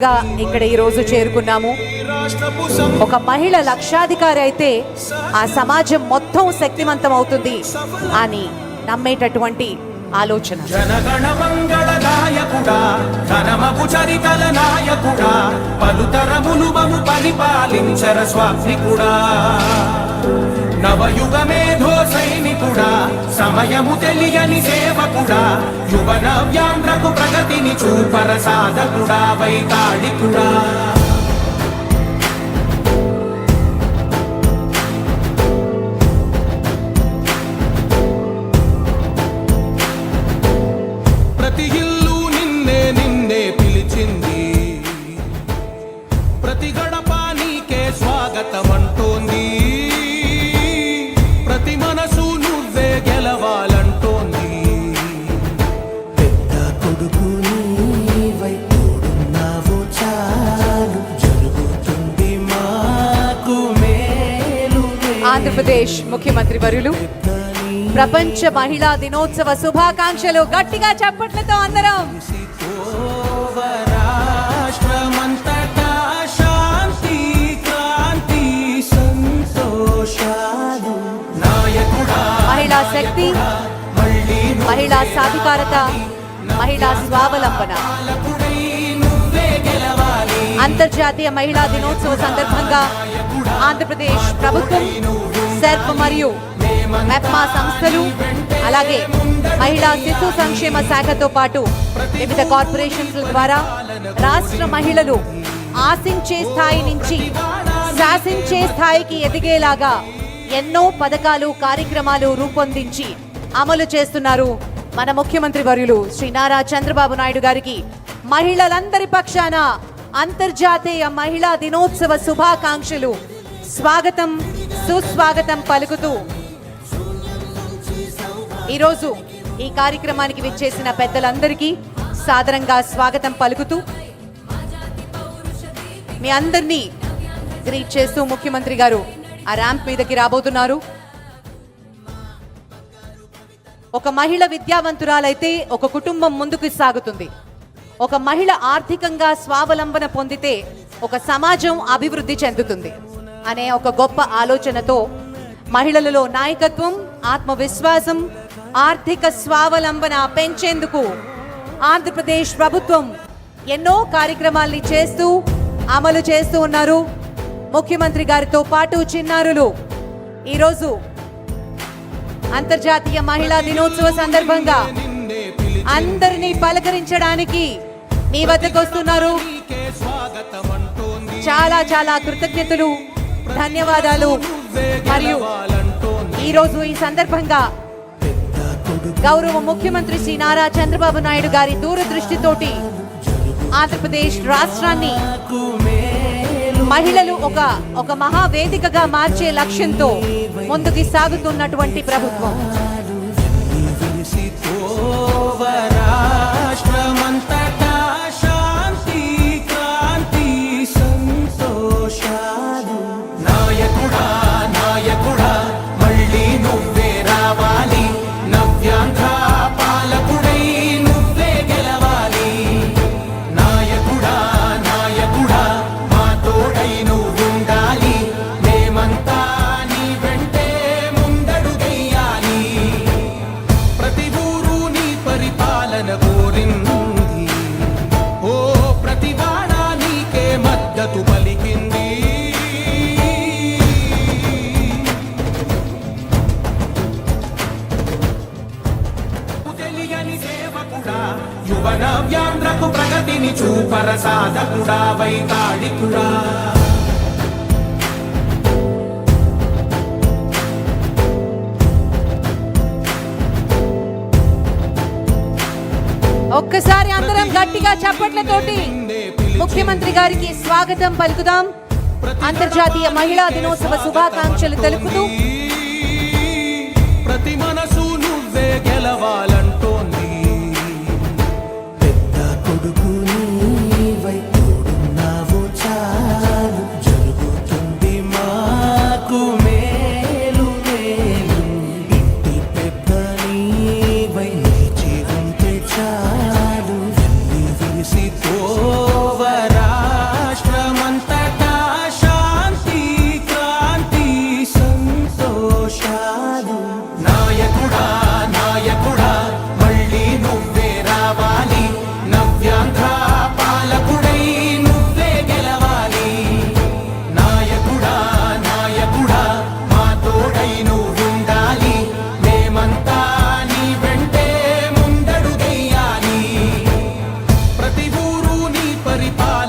ఇక్కడ ఈ రోజు చేరుకున్నాము. ఒక మహిళ లక్షాధికారి అయితే ఆ సమాజం మొత్తం శక్తివంతం అవుతుంది అని నమ్మేటటువంటి ఆలోచన. జనగణ మంగళ నాయకుడా, ఘనమగు చరితల నాయకుడా, పలుతరములు మము పరిపాలించర స్వామికుడా, నవయుగ మేధో సైనికుడా, సమయము తెలియని సేవకుడా, యువ నవ్యాంధ్రకు ప్రగతిని చూపర సాధకుడా, వైతాళికుడా. ప్రతి ఇల్లు నిన్నే నిన్నే పిలిచింది, ప్రతి గడప నీకే స్వాగతం అంటోంది, ప్రతి మనసు నువ్వే గెలవాలంటోంది. పెద్ద కొడుకు నీవై తోడున్నావు చాలు, జరుగుతుంది మాకు మేలు. ఆంధ్రప్రదేశ్ ముఖ్యమంత్రి వర్యులు ప్రపంచ మహిళా దినోత్సవ శుభాకాంక్షలు. గట్టిగా చప్పట్లతో అందరం. రాష్ట్రమంతటా శాంతి క్రాంతి సంతోషాలు, నాయకుడా మహిళా శక్తి, మహిళా సాధికారత, మహిళా స్వావలంబన. అంతర్జాతీయ మహిళా దినోత్సవ సందర్భంగా ఆంధ్రప్రదేశ్ ప్రభుత్వం, సెర్ప్ మరియు మెప్మా సంస్థలు, అలాగే మహిళా శిశు సంక్షేమ శాఖతో పాటు వివిధ కార్పొరేషన్ల ద్వారా రాష్ట్ర మహిళలు ఆశించే స్థాయి నుంచి శాసించే స్థాయికి ఎదిగేలాగా ఎన్నో పథకాలు, కార్యక్రమాలు రూపొందించి అమలు చేస్తున్నారు మన ముఖ్యమంత్రి వర్యులు శ్రీ నారా చంద్రబాబు నాయుడు గారికి మహిళలందరి పక్షాన అంతర్జాతీయ మహిళా దినోత్సవ శుభాకాంక్షలు. స్వాగతం, సుస్వాగతం పలుకుతూ ఈరోజు ఈ కార్యక్రమానికి విచ్చేసిన పెద్దలందరికీ సాదరంగా స్వాగతం పలుకుతూ మీ అందరినీ గ్రీట్ చేస్తూ ముఖ్యమంత్రి గారు ఆ ర్యాంప్ మీదకి రాబోతున్నారు. ఒక మహిళ విద్యావంతురాలైతే ఒక కుటుంబం ముందుకు సాగుతుంది. ఒక మహిళ ఆర్థికంగా స్వావలంబన పొందితే ఒక సమాజం అభివృద్ధి చెందుతుంది అనే ఒక గొప్ప ఆలోచనతో మహిళలలో నాయకత్వం, ఆత్మవిశ్వాసం, ఆర్థిక స్వావలంబన పెంచేందుకు ఆంధ్రప్రదేశ్ ప్రభుత్వం ఎన్నో కార్యక్రమాల్ని చేస్తూ అమలు చేస్తూ ఉన్నారు. ముఖ్యమంత్రి గారితో పాటు చిన్నారులు ఈరోజు అంతర్జాతీయ మహిళా దినోత్సవ సందర్భంగా అందరినీ పలకరించడానికి మీ వద్దకు వస్తున్నారు. చాలా చాలా కృతజ్ఞతలు, ధన్యవాదాలు. మరియు ఈరోజు ఈ సందర్భంగా గౌరవ ముఖ్యమంత్రి శ్రీ నారా చంద్రబాబు నాయుడు గారి దూరదృష్టితోటి ఆంధ్రప్రదేశ్ రాష్ట్రాన్ని మహిళలు ఒక మహావేదికగా మార్చే లక్ష్యంతో ముందుకు సాగుతున్నటువంటి ప్రభుత్వం. రాష్ట్రమంతటా శాంతి క్రాంతి సంతోషాలు, నాయకుడా నాయకుడా మళ్ళీ నువ్వే రావాలి, నవ్యాంధ్ర పాలకుడై నువ్వే గెలవాలి, నాయకుడా నాయకుడా మా తోడై నువ్వుండాలి, మేమంతా నీ వెంటే ముందడుగెయ్యాలి, ప్రతి ఊరు నీ పరిపాలన కోరింది, ఓ ప్రతి వాడ నీకే మద్దతు పలికింది. తెలియని సేవకుడా, యువ నవ్యాంధ్రకు ప్రగతిని చూపర సాధకుడా, వైతాళికుడా. ఒక్కసారి అందరం గట్టిగా చప్పట్లతోటి ముఖ్యమంత్రి గారికి స్వాగతం పలుకుదాం. అంతర్జాతీయ మహిళా దినోత్సవ శుభాకాంక్షలు తెలుపుతూ ప్రతి మనసు నువ్వే గెలవాలంటోంది. పెద్ద కొడుకు నీవై తోడున్నావు చాలు, జరుగుతుంది మాకు మేలు మేలు. ఇంటి పెద్ద నీవై నిలిచి ఉంటే చాలు, వెళ్ళి విరిసి పోవరా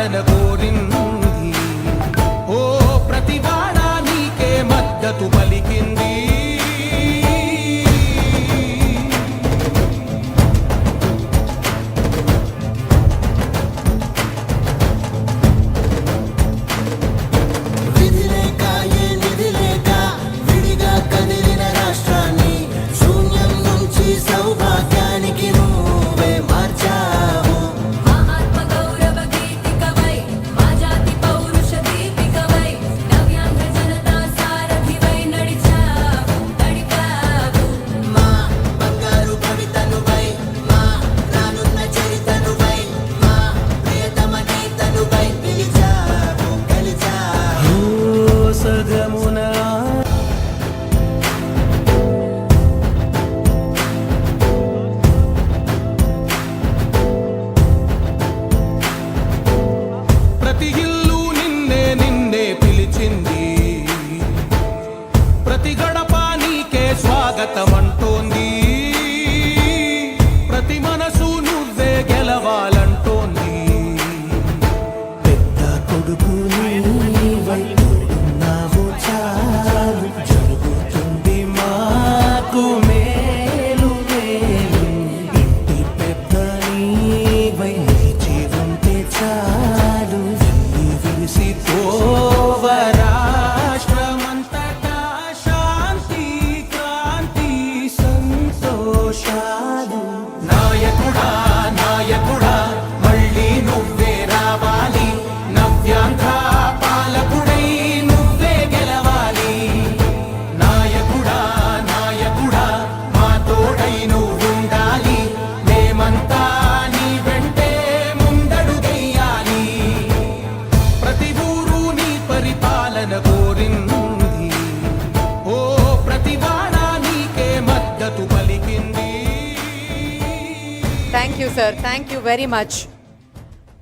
పరిపాలన కోరింది. ఓ ప్రతివాడ నీకే మద్దతు పలికింది. విధి లేక ఏ నిధి లేక విడిగా కదిలిన రాష్ట్రాన్ని శూన్యం నుంచి సౌభాగ్యానికి నువ్వే మార్చావు. మా ఆత్మ గౌరవ గీతికవై మా జాతి పౌరుష దీపికవై నవ్యాంధ్ర జనతా సారథివై నడిచావు నడిపావు. మా బంగారు కవితనువై మా రానున్న చరితనువై మా ప్రియతమ గీతనువై పిలిచావు గెలిచావు. సగమున ప్రతి ఇల్లు నిన్నే నిన్నే పిలిచింది. ప్రతి గడప నీకే స్వాగతం అంటోంది. ప్రతి మనసు నువ్వే గెలవాలంటోంది. పెద్ద కొడుకు నీవై తోడున్నావు చాలు జరుగుతుంది మాకు మేలు మేలు. ఇంటి పెద్ద నీవై నిలిచి ఉంటే చాలు వెళ్ళి విరిసి పోవ రాష్ట్రమంతటా శాంతి క్రాంతి సంతోషాలు. నాయకుడా నాయకుడా మళ్ళీ నువ్వే రావాలి. నవ్యాంధ్ర పాలకుడై నువ్వే గెలవాలి. నాయకుడా నాయకుడా మా తోడై నువ్వుండాలి. మేమంతా నీ వెంటే ముందడుగెయ్యాలి. ప్రతి ఊరు నీ పరిపాలన కోరింది. ఓ ప్రతివాడ నీకే మద్దతు పలికింది. Thank you sir, thank you very much.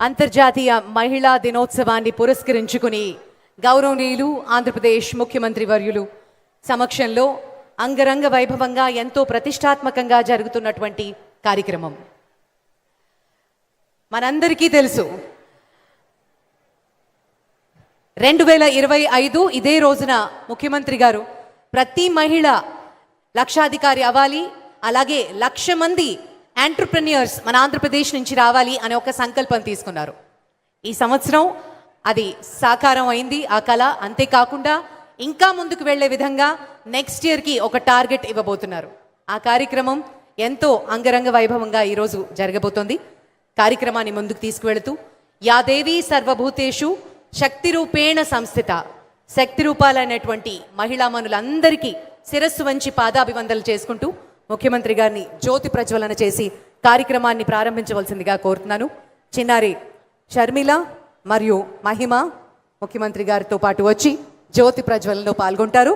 అంతర్జాతీయ మహిళా దినోత్సవాన్ని పురస్కరించుకుని గౌరవనీయులు ఆంధ్రప్రదేశ్ ముఖ్యమంత్రి వర్యులు సమక్షంలో అంగరంగ వైభవంగా ఎంతో ప్రతిష్టాత్మకంగా జరుగుతున్నటువంటి కార్యక్రమం మనందరికీ తెలుసు. 2025 ఇదే రోజున ముఖ్యమంత్రి గారు ప్రతి మహిళ లక్షాధికారి అవ్వాలి, అలాగే 1,00,000 మంది ఎంటర్‌ప్రెన్యూర్స్ మన ఆంధ్రప్రదేశ్ నుంచి రావాలి అనే ఒక సంకల్పం తీసుకున్నారు. ఈ సంవత్సరం అది సాకారం అయింది ఆ కళ. అంతేకాకుండా ఇంకా ముందుకు వెళ్లే విధంగా నెక్స్ట్ ఇయర్కి ఒక టార్గెట్ ఇవ్వబోతున్నారు. ఆ కార్యక్రమం ఎంతో అంగరంగ వైభవంగా ఈరోజు జరగబోతోంది. కార్యక్రమాన్ని ముందుకు తీసుకువెళుతూ యాదేవి సర్వభూతేషు శక్తి రూపేణ సంస్థిత, శక్తి రూపాలైనటువంటి మహిళామణులందరికీ శిరస్సు వంచి పాదాభివందనలు చేసుకుంటూ ముఖ్యమంత్రి గారిని జ్యోతి ప్రజ్వలన చేసి కార్యక్రమాన్ని ప్రారంభించవలసిందిగా కోరుతున్నాను. చిన్నారి షర్మిల మరియు మహిమ ముఖ్యమంత్రి గారితో పాటు వచ్చి జ్యోతి ప్రజ్వలనలో పాల్గొంటారు.